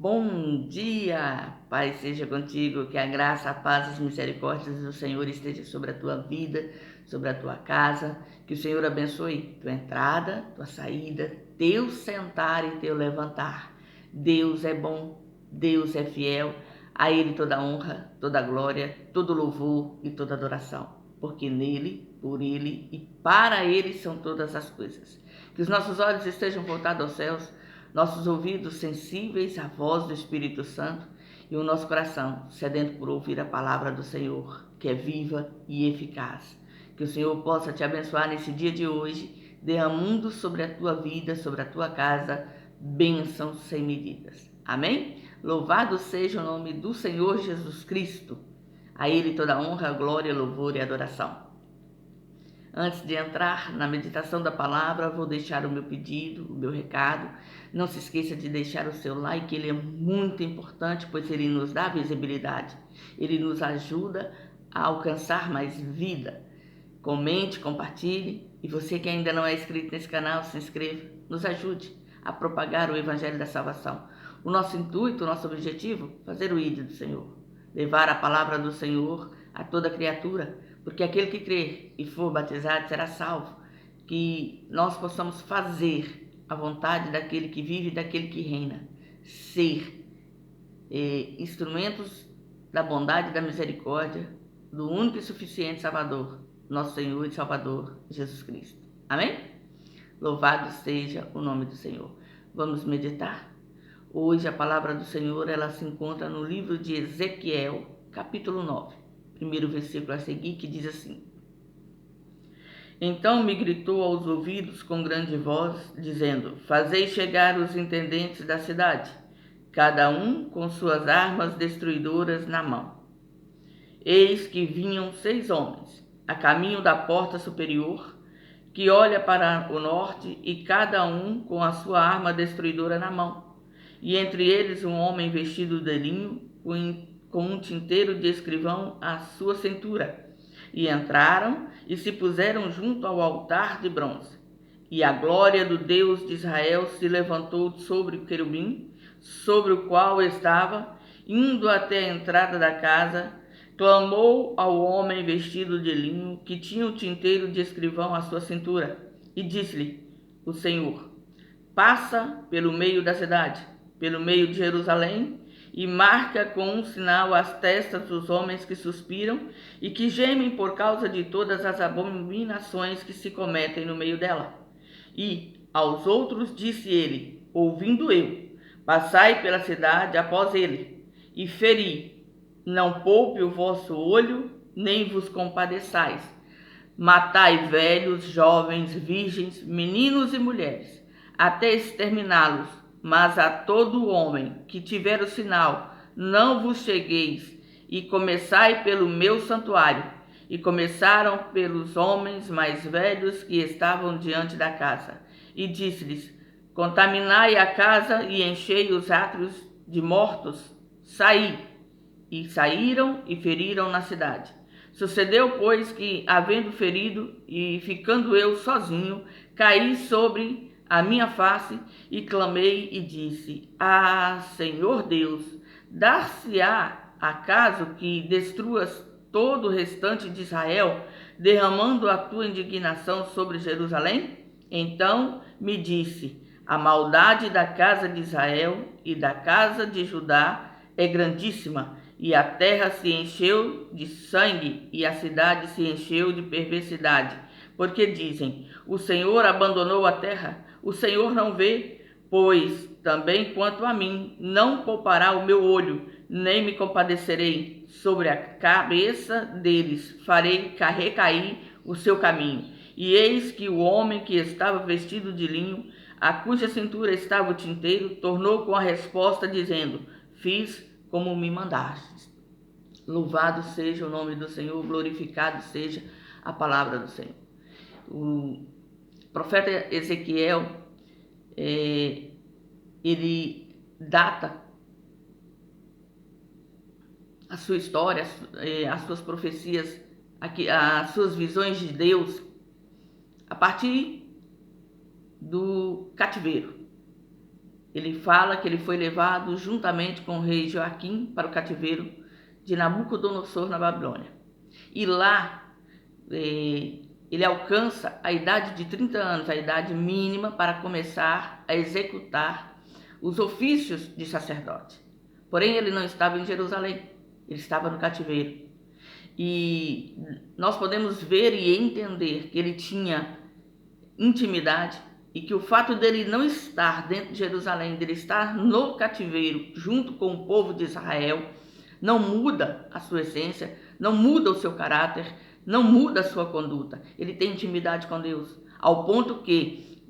Bom dia, Pai seja contigo, que a graça, a paz, as misericórdias do Senhor esteja sobre a tua vida, sobre a tua casa, que o Senhor abençoe tua entrada, tua saída, teu sentar e teu levantar. Deus é bom, Deus é fiel, a Ele toda honra, toda glória, todo louvor e toda adoração, porque nele, por Ele e para Ele são todas as coisas. Que os nossos olhos estejam voltados aos céus, nossos ouvidos sensíveis à voz do Espírito Santo e o nosso coração sedento por ouvir a palavra do Senhor, que é viva e eficaz. Que o Senhor possa te abençoar nesse dia de hoje, derramando sobre a tua vida, sobre a tua casa, bênçãos sem medidas. Amém? Louvado seja o nome do Senhor Jesus Cristo. A Ele toda honra, glória, louvor e adoração. Antes de entrar na meditação da palavra, vou deixar o meu pedido, o meu recado. Não se esqueça de deixar o seu like, ele é muito importante, pois ele nos dá visibilidade. Ele nos ajuda a alcançar mais vida. Comente, compartilhe. E você que ainda não é inscrito nesse canal, se inscreva. Nos ajude a propagar o Evangelho da Salvação. O nosso intuito, o nosso objetivo, fazer o ID do Senhor. Levar a palavra do Senhor a toda criatura, porque aquele que crer e for batizado será salvo. Que nós possamos fazer a vontade daquele que vive e daquele que reina, ser instrumentos da bondade e da misericórdia do único e suficiente Salvador, nosso Senhor e Salvador Jesus Cristo. Amém? Louvado seja o nome do Senhor. Vamos meditar? Hoje a palavra do Senhor ela se encontra no livro de Ezequiel, capítulo 9. Primeiro versículo a seguir, que diz assim: Então me gritou aos ouvidos com grande voz, dizendo: Fazei chegar os intendentes da cidade, cada um com suas armas destruidoras na mão. Eis que vinham 6 homens, a caminho da porta superior, que olha para o norte, e cada um com a sua arma destruidora na mão. E entre eles um homem vestido de linho, com um tinteiro de escrivão à sua cintura. E entraram e se puseram junto ao altar de bronze. E a glória do Deus de Israel se levantou sobre o querubim, sobre o qual estava, indo até a entrada da casa, clamou ao homem vestido de linho, que tinha o tinteiro de escrivão à sua cintura, e disse-lhe o Senhor: Passa pelo meio da cidade, pelo meio de Jerusalém, e marca com um sinal as testas dos homens que suspiram e que gemem por causa de todas as abominações que se cometem no meio dela. E aos outros disse ele, ouvindo eu: Passai pela cidade após ele, e feri, não poupe o vosso olho, nem vos compadeçais. Matai velhos, jovens, virgens, meninos e mulheres, até exterminá-los. Mas a todo homem que tiver o sinal, não vos chegueis, e começai pelo meu santuário. E começaram pelos homens mais velhos que estavam diante da casa. E disse-lhes: Contaminai a casa e enchei os átrios de mortos. Saí. E saíram e feriram na cidade. Sucedeu, pois, que, havendo ferido e ficando eu sozinho, caí sobre a minha face e clamei e disse: Ah, Senhor Deus, dar-se-á acaso que destruas todo o restante de Israel, derramando a tua indignação sobre Jerusalém? Então me disse: A maldade da casa de Israel e da casa de Judá é grandíssima, e a terra se encheu de sangue, e a cidade se encheu de perversidade. Porque dizem: O Senhor abandonou a terra, o Senhor não vê. Pois também quanto a mim, não poupará o meu olho, nem me compadecerei. Sobre a cabeça deles farei recair o seu caminho. E eis que o homem que estava vestido de linho, a cuja cintura estava o tinteiro, tornou com a resposta, dizendo: Fiz como me mandastes. Louvado seja o nome do Senhor, glorificado seja a palavra do Senhor. O profeta Ezequiel, ele data a sua história, as suas profecias, as suas visões de Deus, a partir do cativeiro. ele fala que ele foi levado juntamente com o rei Joaquim para o cativeiro de Nabucodonosor na Babilônia. E lá ele alcança a idade de 30 anos, a idade mínima para começar a executar os ofícios de sacerdote. Porém, ele não estava em Jerusalém, ele estava no cativeiro. E nós podemos ver e entender que ele tinha intimidade e que o fato dele não estar dentro de Jerusalém, dele estar no cativeiro junto com o povo de Israel, não muda a sua essência, não muda o seu caráter, não muda a sua conduta. Ele tem intimidade com Deus, ao ponto que,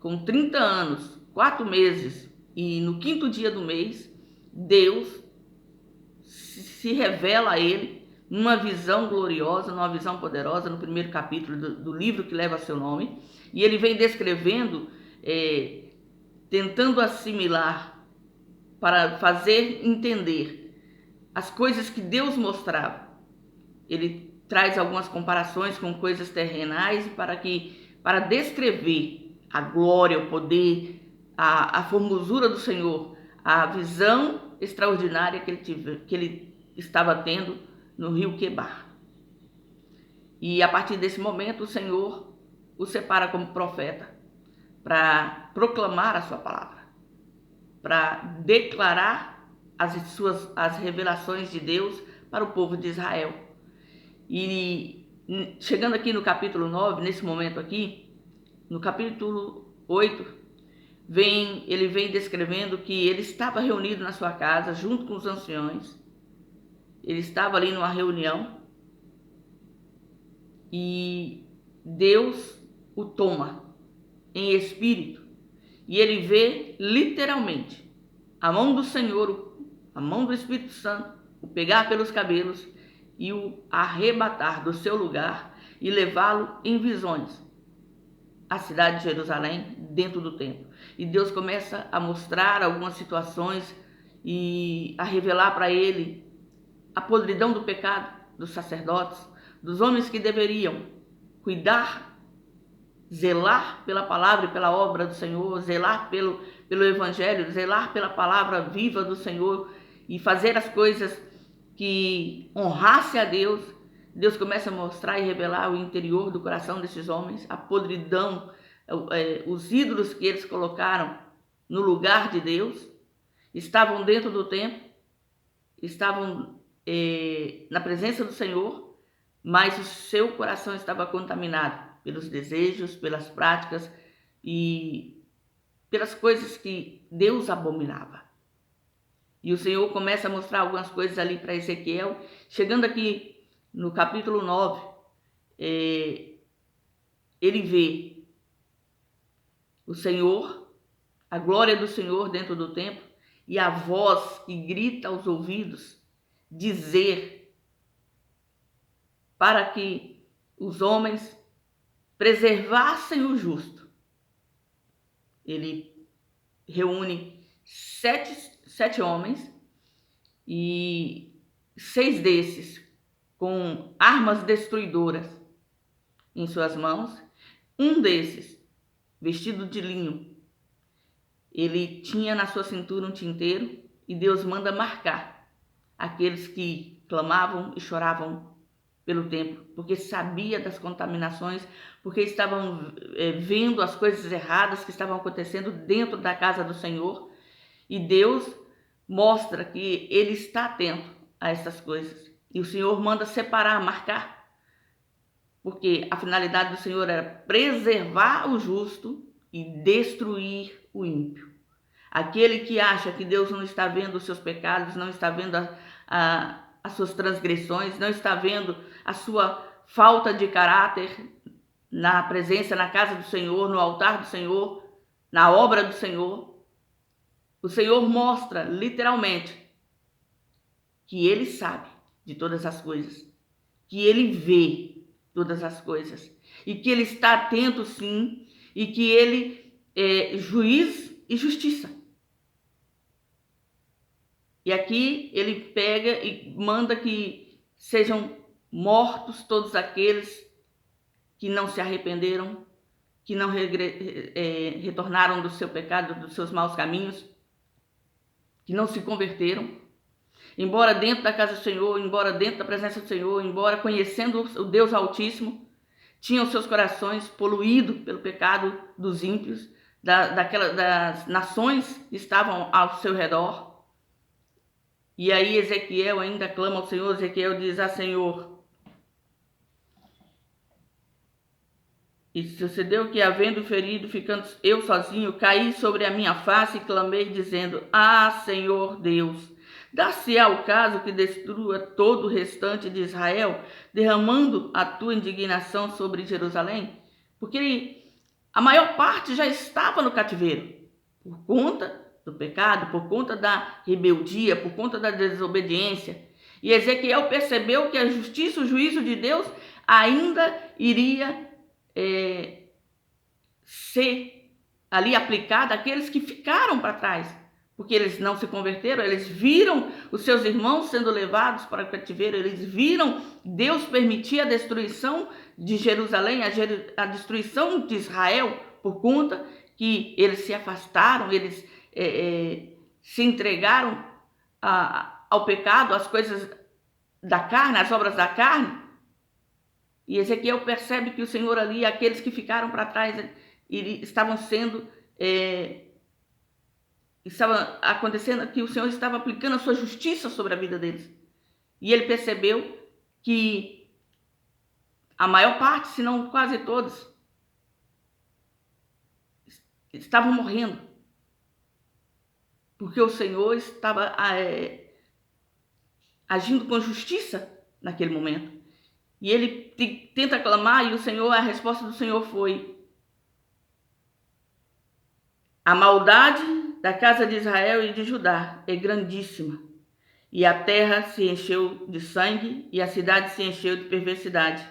com 30 anos, 4 meses e no 5º dia do mês, Deus se revela a ele numa visão gloriosa, numa visão poderosa, no primeiro capítulo do livro que leva seu nome. E ele vem descrevendo, tentando assimilar, para fazer entender as coisas que Deus mostrava. Ele traz algumas comparações com coisas terrenais para descrever a glória, o poder, a formosura do Senhor, a visão extraordinária que ele estava tendo no rio Quebar. E a partir desse momento o Senhor o separa como profeta para proclamar a sua palavra, para declarar as revelações de Deus para o povo de Israel. E chegando aqui no capítulo 9, nesse momento aqui, no capítulo 8, ele vem descrevendo que ele estava reunido na sua casa junto com os anciões. Ele estava ali numa reunião e Deus o toma em espírito e ele vê literalmente a mão do Senhor, a mão do Espírito Santo, o pegar pelos cabelos e o arrebatar do seu lugar e levá-lo em visões à cidade de Jerusalém, dentro do templo. E Deus começa a mostrar algumas situações e a revelar para ele a podridão do pecado dos sacerdotes, dos homens que deveriam cuidar, zelar pela palavra e pela obra do Senhor, zelar pelo evangelho, zelar pela palavra viva do Senhor e fazer as coisas que honrasse a Deus. Deus começa a mostrar e revelar o interior do coração desses homens, a podridão, os ídolos que eles colocaram no lugar de Deus, estavam dentro do templo, estavam na presença do Senhor, mas o seu coração estava contaminado pelos desejos, pelas práticas e pelas coisas que Deus abominava. E o Senhor começa a mostrar algumas coisas ali para Ezequiel. Chegando aqui no capítulo 9, ele vê o Senhor, a glória do Senhor dentro do templo e a voz que grita aos ouvidos dizer para que os homens preservassem o justo. Ele reúne sete homens e 6 desses com armas destruidoras em suas mãos. Um desses, vestido de linho, ele tinha na sua cintura um tinteiro e Deus manda marcar aqueles que clamavam e choravam pelo templo, porque sabia das contaminações, porque estavam vendo as coisas erradas que estavam acontecendo dentro da casa do Senhor. E Deus mostra que ele está atento a essas coisas. E o Senhor manda separar, marcar, porque a finalidade do Senhor era preservar o justo e destruir o ímpio. Aquele que acha que Deus não está vendo os seus pecados, não está vendo as suas transgressões, não está vendo a sua falta de caráter na presença, na casa do Senhor, no altar do Senhor, na obra do Senhor. O Senhor mostra literalmente que ele sabe de todas as coisas, que ele vê todas as coisas e que ele está atento sim e que ele é juiz e justiça. E aqui ele pega e manda que sejam mortos todos aqueles que não se arrependeram, que não retornaram do seu pecado, dos seus maus caminhos, que não se converteram. Embora dentro da casa do Senhor, embora dentro da presença do Senhor, embora conhecendo o Deus Altíssimo, tinham seus corações poluídos pelo pecado dos ímpios, das nações que estavam ao seu redor. E aí Ezequiel ainda clama ao Senhor. Ezequiel diz: Senhor, e sucedeu que, havendo ferido, ficando eu sozinho, caí sobre a minha face e clamei, dizendo: Senhor Deus, dar-se-á o caso que destrua todo o restante de Israel, derramando a tua indignação sobre Jerusalém? Porque a maior parte já estava no cativeiro, por conta do pecado, por conta da rebeldia, por conta da desobediência. E Ezequiel percebeu que a justiça, o juízo de Deus ainda iria ser ali aplicada àqueles que ficaram para trás, porque eles não se converteram. Eles viram os seus irmãos sendo levados para o cativeiro, eles viram Deus permitir a destruição de Jerusalém, a destruição de Israel, por conta que eles se afastaram, eles se entregaram ao pecado, às coisas da carne, às obras da carne. E Ezequiel percebe que o Senhor ali, aqueles que ficaram para trás, estavam sendo... estava acontecendo que o Senhor estava aplicando a sua justiça sobre a vida deles. E ele percebeu que a maior parte, se não quase todos, estavam morrendo, porque o Senhor estava agindo com justiça naquele momento. E ele tenta clamar, e a resposta do Senhor foi: a maldade da casa de Israel e de Judá é grandíssima, e a terra se encheu de sangue, e a cidade se encheu de perversidade,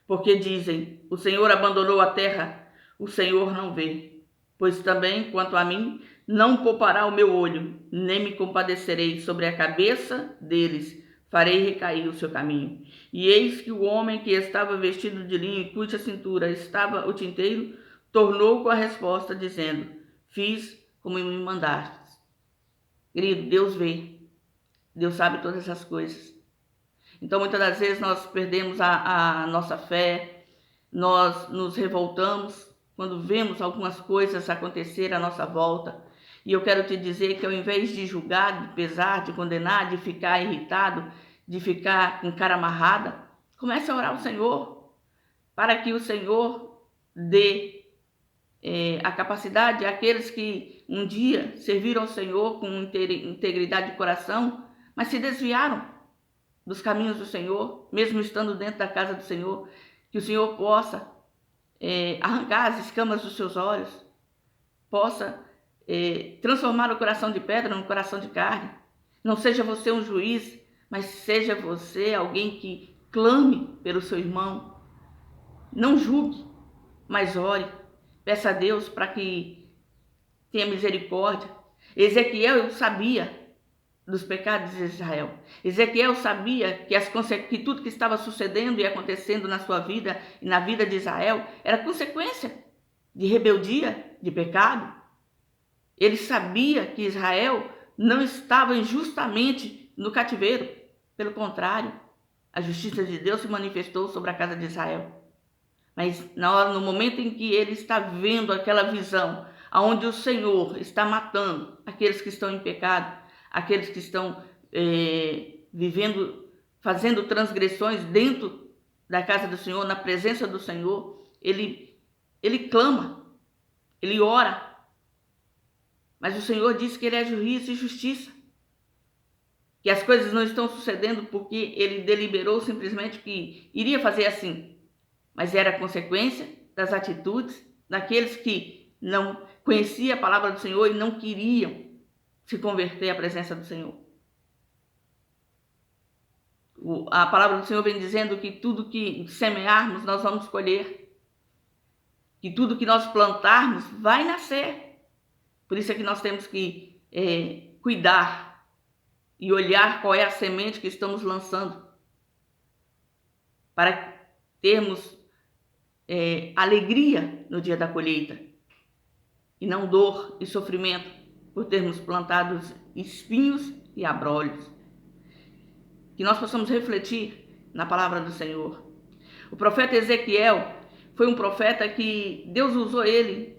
porque dizem: o Senhor abandonou a terra, o Senhor não vê. Pois também, quanto a mim, não poupará o meu olho, nem me compadecerei. Sobre a cabeça deles farei recair o seu caminho. E eis que o homem que estava vestido de linho, e cuja cintura estava o tinteiro, tornou com a resposta, dizendo: fiz como me mandaste. Querido, Deus vê, Deus sabe todas essas coisas. Então, muitas das vezes nós perdemos a nossa fé, nós nos revoltamos quando vemos algumas coisas acontecer à nossa volta. E eu quero te dizer que, ao invés de julgar, de pesar, de condenar, de ficar irritado, de ficar com cara amarrada, comece a orar ao Senhor, para que o Senhor dê a capacidade àqueles que um dia serviram ao Senhor com integridade de coração, mas se desviaram dos caminhos do Senhor, mesmo estando dentro da casa do Senhor, que o Senhor possa arrancar as escamas dos seus olhos, possa transformar o coração de pedra no coração de carne. Não seja você um juiz, mas seja você alguém que clame pelo seu irmão. Não julgue, mas ore. Peça a Deus para que tenha misericórdia. Ezequiel sabia dos pecados de Israel. Ezequiel sabia que tudo que estava sucedendo e acontecendo na sua vida e na vida de Israel era consequência de rebeldia, de pecado. Ele sabia que Israel não estava injustamente no cativeiro. Pelo contrário, a justiça de Deus se manifestou sobre a casa de Israel. Mas no momento em que ele está vendo aquela visão, onde o Senhor está matando aqueles que estão em pecado, aqueles que estão fazendo transgressões dentro da casa do Senhor, na presença do Senhor, ele clama, ele ora. Mas o Senhor disse que ele é juízo e justiça, que as coisas não estão sucedendo porque ele deliberou simplesmente que iria fazer assim, mas era consequência das atitudes daqueles que não conheciam a palavra do Senhor e não queriam se converter à presença do Senhor. A palavra do Senhor vem dizendo que tudo que semearmos nós vamos colher, que tudo que nós plantarmos vai nascer. Por isso é que nós temos que cuidar e olhar qual é a semente que estamos lançando, para termos alegria no dia da colheita, e não dor e sofrimento por termos plantado espinhos e abrolhos. Que nós possamos refletir na palavra do Senhor. O profeta Ezequiel foi um profeta que Deus usou ele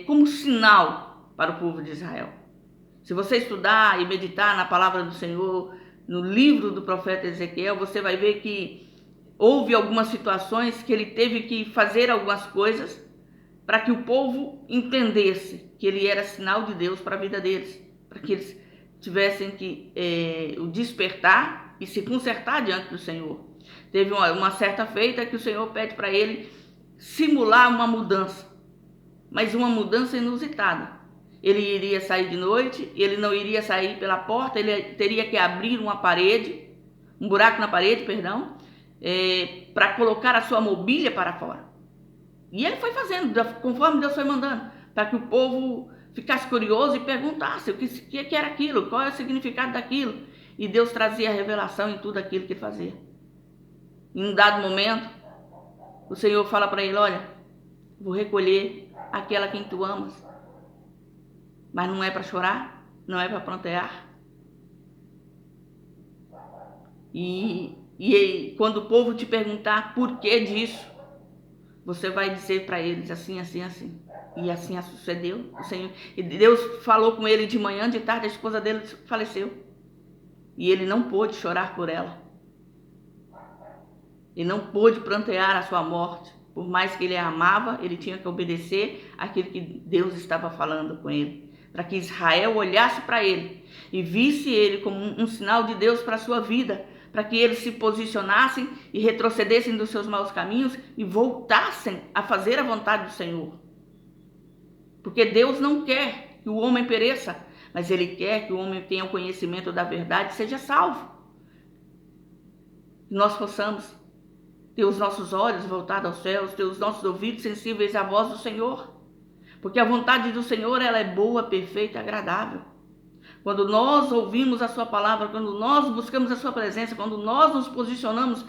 como sinal para o povo de Israel. Se você estudar e meditar na palavra do Senhor, no livro do profeta Ezequiel, você vai ver que houve algumas situações que ele teve que fazer algumas coisas para que o povo entendesse que ele era sinal de Deus para a vida deles, para que eles tivessem que o despertar e se consertar diante do Senhor. Teve uma certa feita que o Senhor pede para ele simular uma mudança, mas uma mudança inusitada. Ele iria sair de noite, ele não iria sair pela porta, ele teria que abrir uma parede, um buraco na parede, perdão, para colocar a sua mobília para fora. E ele foi fazendo, conforme Deus foi mandando, para que o povo ficasse curioso e perguntasse o que era aquilo, qual é o significado daquilo. E Deus trazia a revelação em tudo aquilo que ele fazia. Em um dado momento, o Senhor fala para ele: olha, vou recolher aquela quem tu amas, mas não é para chorar, não é para prantear. E quando o povo te perguntar por que disso, você vai dizer para eles assim, assim, assim. E assim sucedeu. O Senhor, e Deus falou com ele de manhã, de tarde, a esposa dele faleceu. E ele não pôde chorar por ela. Ele não pôde prantear a sua morte. Por mais que ele a amava, ele tinha que obedecer aquilo que Deus estava falando com ele. Para que Israel olhasse para ele e visse ele como um sinal de Deus para a sua vida. Para que eles se posicionassem e retrocedessem dos seus maus caminhos e voltassem a fazer a vontade do Senhor. Porque Deus não quer que o homem pereça, mas Ele quer que o homem tenha o conhecimento da verdade e seja salvo. Que nós possamos ter os nossos olhos voltados aos céus, ter os nossos ouvidos sensíveis à voz do Senhor. Porque a vontade do Senhor, ela é boa, perfeita e agradável. Quando nós ouvimos a sua palavra, quando nós buscamos a sua presença, quando nós nos posicionamos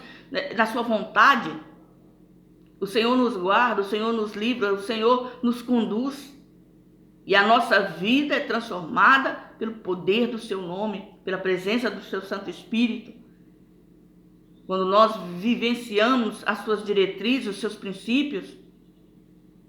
na sua vontade, o Senhor nos guarda, o Senhor nos livra, o Senhor nos conduz. E a nossa vida é transformada pelo poder do seu nome, pela presença do seu Santo Espírito. Quando nós vivenciamos as suas diretrizes, os seus princípios,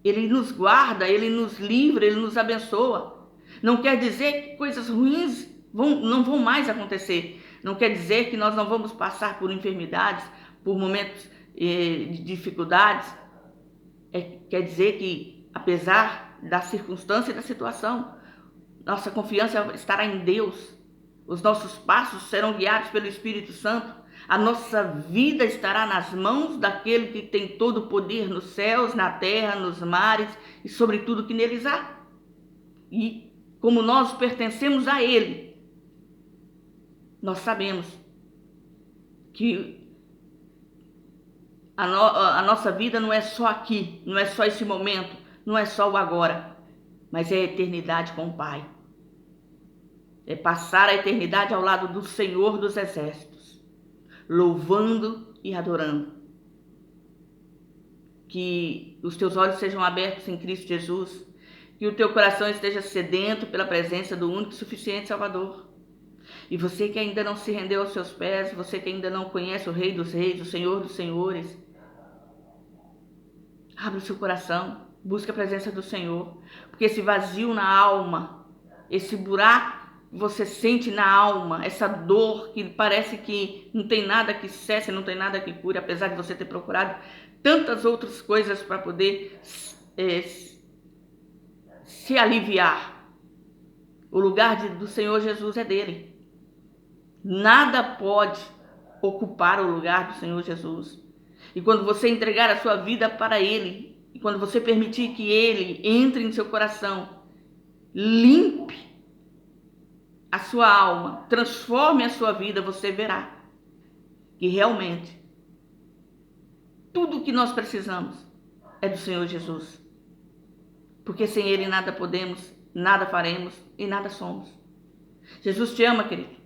Ele nos guarda, Ele nos livra, Ele nos abençoa. Não quer dizer que coisas ruins não vão mais acontecer. Não quer dizer que nós não vamos passar por enfermidades, por momentos de dificuldades. Quer dizer que, apesar da circunstância e da situação, nossa confiança estará em Deus. Os nossos passos serão guiados pelo Espírito Santo. A nossa vida estará nas mãos daquele que tem todo o poder nos céus, na terra, nos mares e sobre tudo que neles há. E como nós pertencemos a Ele, nós sabemos que a nossa vida não é só aqui, não é só esse momento, não é só o agora, mas é a eternidade com o Pai. É passar a eternidade ao lado do Senhor dos Exércitos, louvando e adorando. Que os teus olhos sejam abertos em Cristo Jesus, que o teu coração esteja sedento pela presença do único e suficiente Salvador. E você que ainda não se rendeu aos seus pés, você que ainda não conhece o Rei dos Reis, o Senhor dos Senhores, abre o seu coração, busque a presença do Senhor, porque esse vazio na alma, esse buraco que você sente na alma, essa dor que parece que não tem nada que cesse, não tem nada que cure, apesar de você ter procurado tantas outras coisas para poder se aliviar. O lugar do Senhor Jesus é dele. Nada pode ocupar o lugar do Senhor Jesus. E quando você entregar a sua vida para Ele, e quando você permitir que Ele entre em seu coração, limpe a sua alma, transforme a sua vida, você verá que realmente tudo o que nós precisamos é do Senhor Jesus. Porque sem Ele nada podemos, nada faremos e nada somos. Jesus te ama, querido.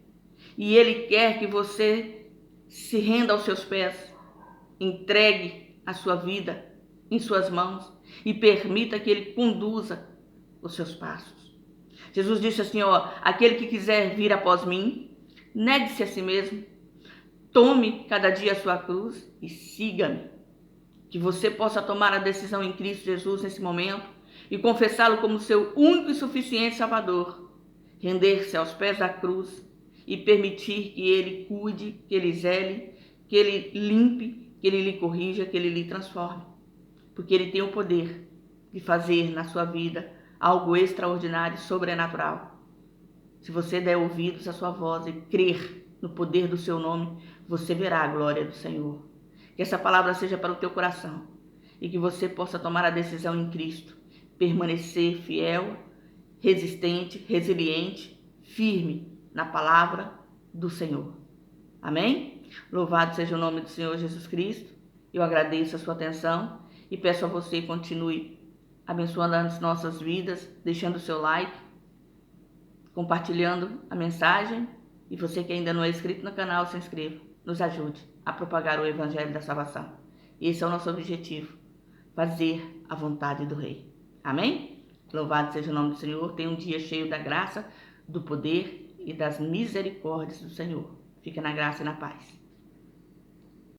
E Ele quer que você se renda aos seus pés. Entregue a sua vida em suas mãos. e permita que Ele conduza os seus passos. Jesus disse assim, aquele que quiser vir após mim, negue-se a si mesmo, tome cada dia a sua cruz e siga-me. Que você possa tomar a decisão em Cristo Jesus nesse momento e confessá-lo como seu único e suficiente Salvador, render-se aos pés da cruz e permitir que Ele cuide, que Ele zele, que Ele limpe, que Ele lhe corrija, que Ele lhe transforme. Porque Ele tem o poder de fazer na sua vida algo extraordinário e sobrenatural. Se você der ouvidos à sua voz e crer no poder do seu nome, você verá a glória do Senhor. Que essa palavra seja para o teu coração e que você possa tomar a decisão em Cristo, permanecer fiel, resistente, resiliente, firme na palavra do Senhor. Amém? Louvado seja o nome do Senhor Jesus Cristo. Eu agradeço a sua atenção e peço a você que continue abençoando as nossas vidas, deixando o seu like, compartilhando a mensagem. E você que ainda não é inscrito no canal, se inscreva. Nos ajude a propagar o Evangelho da Salvação. Esse é o nosso objetivo, fazer a vontade do Rei. Amém? Louvado seja o nome do Senhor. Tenha um dia cheio da graça, do poder e das misericórdias do Senhor. Fica na graça e na paz.